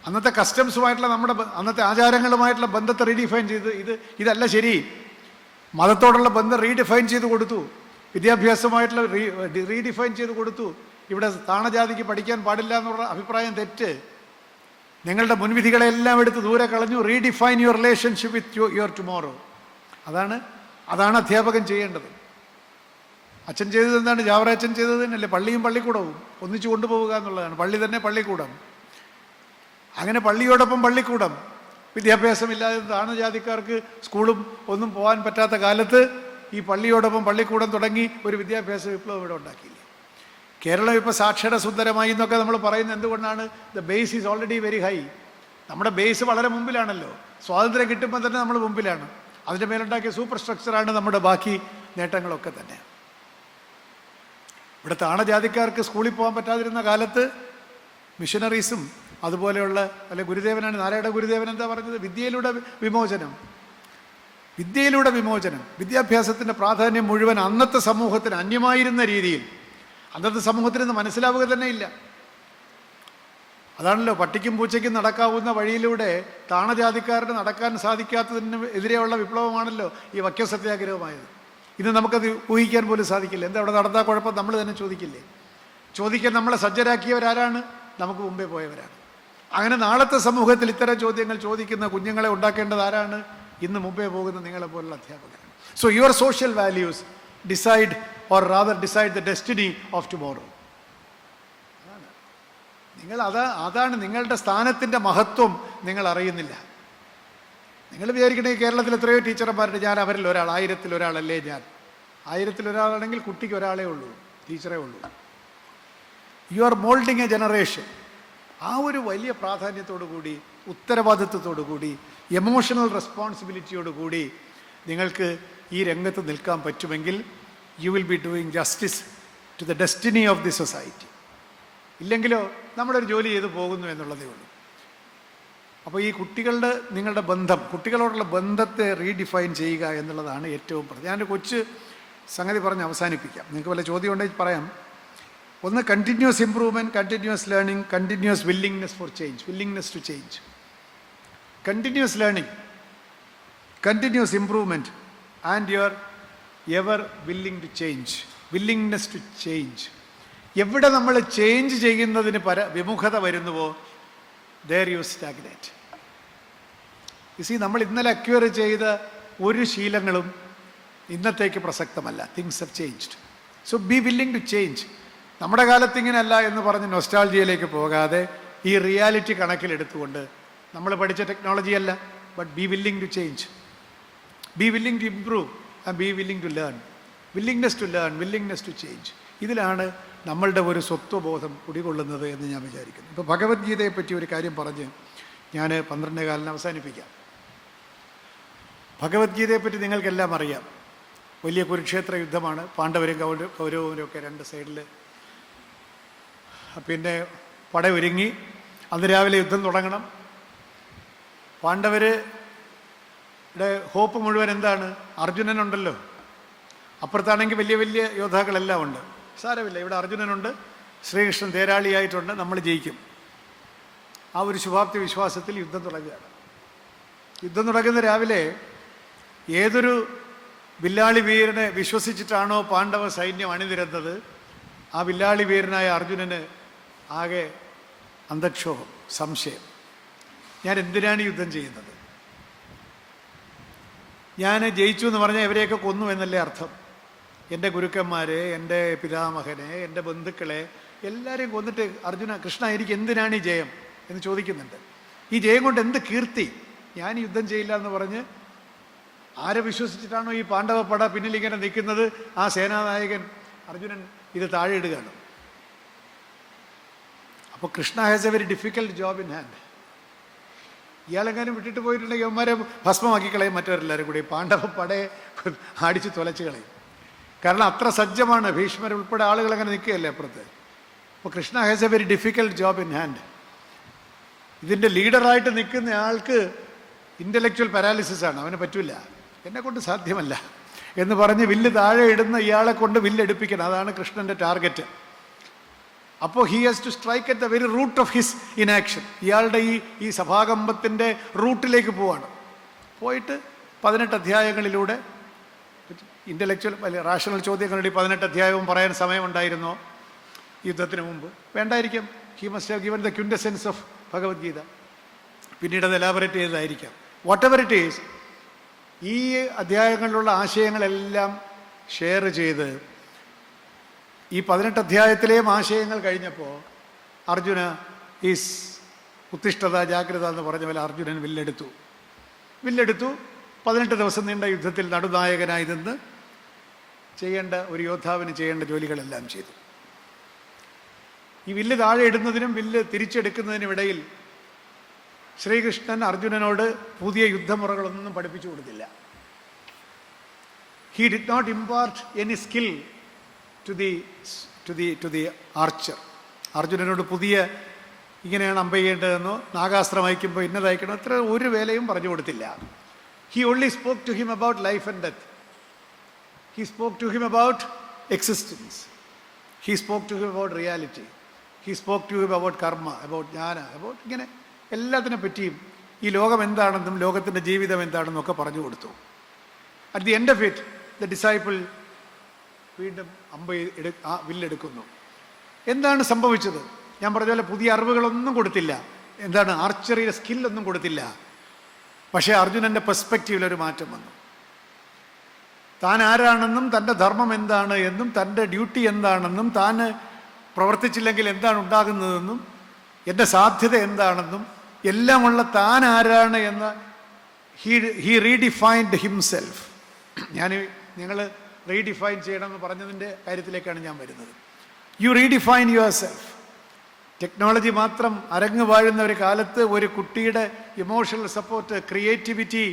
അന്നത്തെ കസ്റ്റംസുമായിട്ടുള്ള നമ്മുടെ അന്നത്തെ ആചാരങ്ങളുമായിട്ടുള്ള ബന്ധത്തെ റീഡിഫൈൻ ചെയ്ത് ഇതല്ല ശരി, മതത്തോടുള്ള ബന്ധം റീഡിഫൈൻ ചെയ്ത് കൊടുത്തു, വിദ്യാഭ്യാസമായിട്ടുള്ള റീഡിഫൈൻ ചെയ്ത് കൊടുത്തു. ഇവിടെ താണജാതിക്ക് പഠിക്കാൻ പാടില്ല എന്നുള്ള അഭിപ്രായം തെറ്റ്. നിങ്ങളുടെ മുൻവിധികളെല്ലാം എടുത്ത് ദൂരെ കളഞ്ഞു. Redefine your relationship with your tomorrow. അതാണ് അധ്യാപകൻ ചെയ്യേണ്ടത്. അച്ഛൻ ചെയ്തത് എന്താണ്? ജാവറച്ചൻ ചെയ്തത് തന്നെയല്ലേ? പള്ളിയും പള്ളിക്കൂടവും ഒന്നിച്ചു കൊണ്ടുപോവുക എന്നുള്ളതാണ്. പള്ളി തന്നെ പള്ളിക്കൂടം, അങ്ങനെ പള്ളിയോടൊപ്പം പള്ളിക്കൂടം. വിദ്യാഭ്യാസമില്ലാതെ താണജാതിക്കാർക്ക് സ്കൂളും ഒന്നും പോകാൻ പറ്റാത്ത കാലത്ത് ഈ പള്ളിയോടൊപ്പം പള്ളിക്കൂടം തുടങ്ങി ഒരു വിദ്യാഭ്യാസ വിപ്ലവം ഇവിടെ ഉണ്ടാക്കിയില്ലേ? കേരളം ഇപ്പോൾ സാക്ഷര സുന്ദരമായി എന്നൊക്കെ നമ്മൾ പറയുന്നത് എന്തുകൊണ്ടാണ്? The base is already very high. നമ്മുടെ ബേസ് വളരെ മുമ്പിലാണല്ലോ. സ്വാതന്ത്ര്യം കിട്ടുമ്പോൾ തന്നെ നമ്മൾ മുമ്പിലാണ്. അതിൻ്റെ മേലുണ്ടാക്കിയ സൂപ്പർ സ്ട്രക്ചറാണ് നമ്മുടെ ബാക്കി നേട്ടങ്ങളൊക്കെ തന്നെ. ഇവിടെ താണജാതിക്കാർക്ക് സ്കൂളിൽ പോകാൻ പറ്റാതിരുന്ന കാലത്ത് മിഷനറീസും അതുപോലെയുള്ള അല്ലെ ഗുരുദേവനാണ്, നാരായണ ഗുരുദേവൻ എന്താ പറഞ്ഞത്? വിദ്യയിലൂടെ വിമോചനം, വിദ്യയിലൂടെ വിമോചനം. വിദ്യാഭ്യാസത്തിൻ്റെ പ്രാധാന്യം മുഴുവൻ അന്നത്തെ സമൂഹത്തിന് അന്യമായിരുന്ന രീതിയിൽ അന്നത്തെ സമൂഹത്തിന് ഇന്ന് മനസ്സിലാവുക തന്നെ ഇല്ല. അതാണല്ലോ പട്ടിക്കും പൂച്ചയ്ക്കും നടക്കാവുന്ന വഴിയിലൂടെ താണജാതിക്കാരന് നടക്കാൻ സാധിക്കാത്തതിന് എതിരെയുള്ള വിപ്ലവമാണല്ലോ ഈ വക്യസത്യാഗ്രഹമായത്. ഇന്ന് നമുക്കത് ഊഹിക്കാൻ പോലും സാധിക്കില്ല. എന്താ അവിടെ നടന്നാൽ കുഴപ്പം നമ്മൾ തന്നെ ചോദിക്കില്ലേ? ചോദിക്കാൻ നമ്മളെ സജ്ജരാക്കിയവരാരാണ്? നമുക്ക് മുമ്പേ പോയവരാണ്. അങ്ങനെ നാളത്തെ സമൂഹത്തിൽ ഇത്തരം ചോദ്യങ്ങൾ ചോദിക്കുന്ന കുഞ്ഞുങ്ങളെ ഉണ്ടാക്കേണ്ടത് ആരാണ്? ഇന്ന് മുമ്പേ പോകുന്ന നിങ്ങളെ പോലുള്ള അധ്യാപകരാണ്. So your social values decide or rather decide the destiny of tomorrow. അതാണ് നിങ്ങളുടെ സ്ഥാനത്തിൻ്റെ മഹത്വം നിങ്ങൾ അറിയുന്നില്ല. നിങ്ങൾ വിചാരിക്കണേ കേരളത്തിൽ എത്രയോ ടീച്ചർമാരുണ്ട്, ഞാൻ അവരിൽ ഒരാൾ, 1000-ൽ ഒരാളല്ലേ ഞാൻ. 1000-ൽ ഒരാളാണെങ്കിൽ കുട്ടിക്ക് ഒരാളേ ഉള്ളൂ, ടീച്ചറേ ഉള്ളൂ. You are moulding A generation. ആ ഒരു വലിയ പ്രാധാന്യത്തോടു കൂടി, ഉത്തരവാദിത്വത്തോടു കൂടി, എമോഷണൽ റെസ്പോൺസിബിലിറ്റിയോടു കൂടി നിങ്ങൾക്ക് ഈ രംഗത്ത് നിൽക്കാൻ പറ്റുമെങ്കിൽ you will be doing justice to the destiny of the society. ഇല്ലെങ്കിലോ നമ്മളൊരു ജോലി ചെയ്ത് പോകുന്നു എന്നുള്ളതേ ഉള്ളൂ. അപ്പോൾ ഈ നിങ്ങളുടെ ബന്ധം, കുട്ടികളോടുള്ള ബന്ധത്തെ റീഡിഫൈൻ ചെയ്യുക എന്നുള്ളതാണ് ഏറ്റവും പ്രധാനം. ഞാനൊരു കൊച്ചു സംഗതി പറഞ്ഞ് അവസാനിപ്പിക്കാം. നിങ്ങൾക്ക് വല്ല ചോദ്യം ഉണ്ടെങ്കിൽ പറയാം. ഒന്ന്, continuous improvement, continuous learning, continuous willingness for change, willingness to change. Continuous learning, continuous improvement and your ever willing to change, willingness to change. എവിടെ നമ്മൾ ചേഞ്ച് ചെയ്യുന്നതിന് വിമുഖത വരുന്നുവോ, there you stagnate. നമ്മൾ ഇന്നലെ അക്വയർ ചെയ്ത ഒരു ശീലങ്ങളും ഇന്നത്തേക്ക് പ്രസക്തമല്ല. Things have changed. So be willing to change. നമ്മുടെ കാലത്ത് ഇങ്ങനെയല്ല എന്ന് പറഞ്ഞ് നൊസ്റ്റാൾജിയയിലേക്ക് പോകാതെ ഈ റിയാലിറ്റി കണക്കിലെടുത്തുകൊണ്ട് നമ്മൾ പഠിച്ച ടെക്നോളജി അല്ല, but be willing to change, be willing to improve and be willing to learn. Willingness to learn, willingness to change. ഇതിലാണ് നമ്മളുടെ ഒരു സ്വത്വബോധം കുടികൊള്ളുന്നത് എന്ന് ഞാൻ വിചാരിക്കുന്നു. ഇപ്പോൾ ഭഗവത്ഗീതയെ പറ്റി ഒരു കാര്യം പറഞ്ഞ് ഞാൻ 12:15 അവസാനിപ്പിക്കാം. ഭഗവത്ഗീതയെപ്പറ്റി നിങ്ങൾക്കെല്ലാം അറിയാം. വലിയ കുരുക്ഷേത്ര യുദ്ധമാണ്. പാണ്ഡവരും കൗരവരും ഒക്കെ രണ്ട് സൈഡിൽ. പിന്നെ പടയൊരുങ്ങി. അന്ന് രാവിലെ യുദ്ധം തുടങ്ങണം. പാണ്ഡവരുടെ ഹോപ്പ് മുഴുവൻ എന്താണ്? അർജുനനുണ്ടല്ലോ. അപ്പുറത്താണെങ്കിൽ വലിയ വലിയ യോദ്ധാക്കളെല്ലാം ഉണ്ട്. സാരമില്ല, ഇവിടെ അർജുനനുണ്ട്, ശ്രീകൃഷ്ണൻ തേരാളിയായിട്ടുണ്ട്, നമ്മൾ ജയിക്കും. ആ ഒരു ശുഭാപ്തി വിശ്വാസത്തിൽ യുദ്ധം തുടങ്ങുകയാണ്. യുദ്ധം തുടങ്ങുന്ന രാവിലെ ഏതൊരു വില്ലാളി വീരനെ വിശ്വസിച്ചിട്ടാണോ പാണ്ഡവ സൈന്യം അണിനിരന്നത്, ആ വില്ലാളി വീരനായ അർജുനന് ആകെ അന്തക്ഷോഭം, സംശയം. ഞാൻ എന്തിനാണ് യുദ്ധം ചെയ്യുന്നത്? ഞാൻ ജയിച്ചു എന്ന് പറഞ്ഞാൽ ഇവരെയൊക്കെ കൊന്നു എന്നല്ലേ അർത്ഥം? എൻ്റെ ഗുരുക്കന്മാരെ, എൻ്റെ പിതാമഹനെ, എൻ്റെ ബന്ധുക്കളെ എല്ലാവരെയും കൊന്നിട്ട് അർജുന, കൃഷ്ണ, എനിക്ക് എന്തിനാണ് ഈ ജയം എന്ന് ചോദിക്കുന്നുണ്ട്. ഈ ജയം കൊണ്ട് എന്ത് കീർത്തി? ഞാൻ യുദ്ധം ചെയ്യില്ല എന്ന് പറഞ്ഞ് ആരെ വിശ്വസിച്ചിട്ടാണോ ഈ പാണ്ഡവ പട പിന്നിൽ ഇങ്ങനെ നിൽക്കുന്നത്, ആ സേനാനായകൻ അർജുനൻ ഇത് താഴെ ഇടുകയാണ്. അപ്പോൾ Krishna has a very difficult job in hand. ഇയാളെങ്ങാനും വിട്ടിട്ട് പോയിട്ടുണ്ടെങ്കിൽ അവന്മാരെ ഭസ്മമാക്കി കളയും മറ്റവരെല്ലാവരും കൂടി, പാണ്ഡവ പടയെ അടിച്ച് തുലച്ച് കളയും. കാരണം അത്ര സജ്ജമാണ്, ഭീഷ്മർ ഉൾപ്പെടെ ആളുകൾ അങ്ങനെ നിൽക്കുകയല്ലേ അപ്പുറത്ത്. അപ്പോൾ Krishna has a very difficult job in hand. ഇതിൻ്റെ ലീഡറായിട്ട് നിൽക്കുന്ന ആൾക്ക് ഇൻ്റലക്ച്വൽ പാരാലിസിസ് ആണ്, അവന് പറ്റില്ല, എന്നെ കൊണ്ട് സാധ്യമല്ല എന്ന് പറഞ്ഞ് വില്ല് താഴെ ഇടുന്ന ഇയാളെ കൊണ്ട് വില്ലെടുപ്പിക്കണം. അതാണ് കൃഷ്ണൻ്റെ ടാർഗറ്റ്. അപ്പോൾ he has to strike at the very root of his inaction. ഇയാളുടെ ഈ സഭാകമ്പത്തിൻ്റെ റൂട്ടിലേക്ക് പോവാണ്. പോയിട്ട് 18 അധ്യായങ്ങളിലൂടെ ഇൻ്റലക്ച്വൽ റാഷണൽ ചോദ്യങ്ങളുടെ 18 അധ്യായവും പറയാൻ സമയമുണ്ടായിരുന്നോ യുദ്ധത്തിന് മുമ്പ്? വേണ്ടായിരിക്കാം. He must have given the quintessence of Bhagavad Gita. പിന്നീട് അത് എലാബറേറ്റ് ചെയ്തതായിരിക്കാം. വാട്ട് എവർ ഇറ്റ് ഈസ്, ഈ അധ്യായങ്ങളിലുള്ള ആശയങ്ങളെല്ലാം ഷെയർ ചെയ്ത് ഈ 18 അധ്യായത്തിലെയും ആശയങ്ങൾ കഴിഞ്ഞപ്പോൾ അർജുന ഈസ് ഉത്തിഷ്ഠത ജാഗ്രത എന്ന് പറഞ്ഞ പോലെ അർജുനൻ വില്ലെടുത്തു. 18 ദിവസം നീണ്ട യുദ്ധത്തിൽ നടുനായകനായി നിന്ന് ചെയ്യേണ്ട ഒരു യോദ്ധാവിന് ചെയ്യേണ്ട ജോലികളെല്ലാം ചെയ്തു. ഈ വില്ല് താഴെ ഇടുന്നതിനും വില്ല് തിരിച്ചെടുക്കുന്നതിനും ഇടയിൽ ശ്രീകൃഷ്ണൻ അർജുനനോട് പുതിയ യുദ്ധമുറകളൊന്നും പഠിപ്പിച്ചു കൊടുത്തില്ല. He did not impart any skill to the archer. അർജുനനോട് പുതിയ ഇങ്ങനെയാണ് അമ്പെയ്യേണ്ടതെന്നോ നാഗാസ്ത്രം അയക്കുമ്പോൾ ഇന്നതയക്കണോ അത്ര ഒരു വേലയും പറഞ്ഞു കൊടുത്തില്ല. He only spoke to him about life and death. He spoke to him about existence. He spoke to him about reality. He spoke to him about karma, about jnana, about ഇങ്ങനെ എല്ലാത്തിനെ പറ്റിയും ഈ ലോകം എന്താണെന്നും ലോകത്തിൻ്റെ ജീവിതം എന്താണെന്നും ഒക്കെ പറഞ്ഞു കൊടുത്തു. At the end of it the disciple വീണ്ടും വില്ലെടുക്കുന്നു. എന്താണ് സംഭവിച്ചത്? ഞാൻ പറഞ്ഞ പോലെ പുതിയ അറിവുകളൊന്നും കൊടുത്തില്ല. എന്താണ്? ആർച്ചറിയുടെ സ്കില്ലൊന്നും കൊടുത്തില്ല. പക്ഷേ അർജുനൻ്റെ പെർസ്പെക്റ്റീവിലൊരു മാറ്റം വന്നു. താൻ ആരാണെന്നും തൻ്റെ ധർമ്മം എന്താണ് എന്നും തൻ്റെ ഡ്യൂട്ടി എന്താണെന്നും താൻ പ്രവർത്തിച്ചില്ലെങ്കിൽ എന്താണ് ഉണ്ടാകുന്നതെന്നും എൻ്റെ സാധ്യത എന്താണെന്നും എല്ലാമുള്ള താൻ ആരാണ് എന്ന് ഹി റീഡിഫൈൻഡ് ഹിംസെൽഫ്. നിങ്ങൾ റീഡിഫൈൻ ചെയ്യണമെന്ന് പറഞ്ഞതിൻ്റെ കാര്യത്തിലേക്കാണ് ഞാൻ വരുന്നത്. You redefine yourself. Technology മാത്രം അരങ്ങ് വാഴുന്ന ഒരു കാലത്ത് ഒരു കുട്ടിയുടെ ഇമോഷണൽ സപ്പോർട്ട്, ക്രിയേറ്റിവിറ്റി,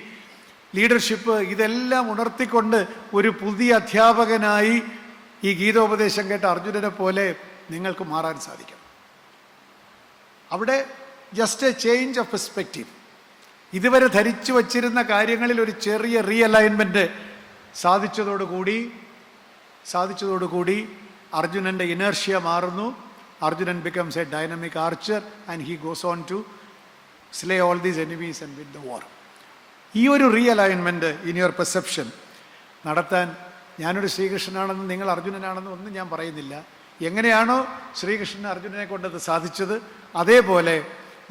ലീഡർഷിപ്പ് ഇതെല്ലാം ഉണർത്തിക്കൊണ്ട് ഒരു പുതിയ അധ്യാപകനായി ഈ ഗീതോപദേശം കേട്ട അർജുനനെ പോലെ നിങ്ങൾക്ക് മാറാൻ സാധിക്കും. അവിടെ just A change of perspective. ഇതുവരെ ധരിച്ചു വച്ചിരുന്ന കാര്യങ്ങളിൽ ഒരു ചെറിയ റീഅലൈൻമെൻറ്റ് സാധിച്ചതോടുകൂടി അർജുനൻ്റെ ഇനേർഷ്യ മാറുന്നു. Arjunan becomes a dynamic archer and he goes on to slay all these enemies and win the war. ഈ ഒരു റീഅലൈൻമെൻറ്റ് ഇൻ യുവർ പെർസെപ്ഷൻ നടത്താൻ ഞാനൊരു ശ്രീകൃഷ്ണനാണെന്നും നിങ്ങൾ അർജുനനാണെന്നും ഒന്നും ഞാൻ പറയുന്നില്ല. എങ്ങനെയാണോ ശ്രീകൃഷ്ണൻ അർജുനനെ കൊണ്ടത് സാധിച്ചത്, അതേപോലെ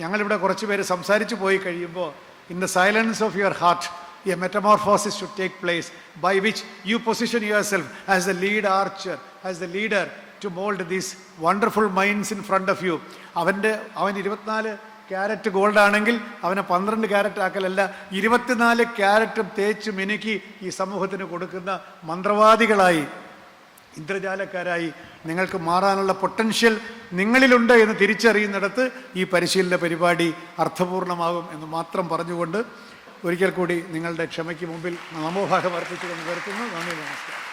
ഞങ്ങളിവിടെ കുറച്ച് പേര് സംസാരിച്ചു പോയി കഴിയുമ്പോൾ in the silence of your heart a metamorphosis should take place by which you position yourself as the lead archer, as the leader to mold these wonderful minds in front of you. അവൻ 24 carrot gold ആണെങ്കിൽ അവനെ 12 carrot ആക്കലല്ല, 24 ക്യാരറ്റും തേച്ച് മിനുക്കി ഈ സമൂഹത്തിന് കൊടുക്കുന്ന മന്ത്രവാദികളായി, ഇന്ദ്രജാലക്കാരായി നിങ്ങൾക്ക് മാറാനുള്ള പൊട്ടൻഷ്യൽ നിങ്ങളിലുണ്ട് എന്ന് തിരിച്ചറിയുന്നിടത്ത് ഈ പരിശീലന പരിപാടി അർത്ഥപൂർണമാകും എന്ന് മാത്രം പറഞ്ഞുകൊണ്ട് ഒരിക്കൽ കൂടി നിങ്ങളുടെ ക്ഷമയ്ക്ക് മുമ്പിൽ നമോഭാഗം അർപ്പിച്ചുകൊണ്ട് വരുത്തുന്നു. നന്ദി, നമസ്കാരം.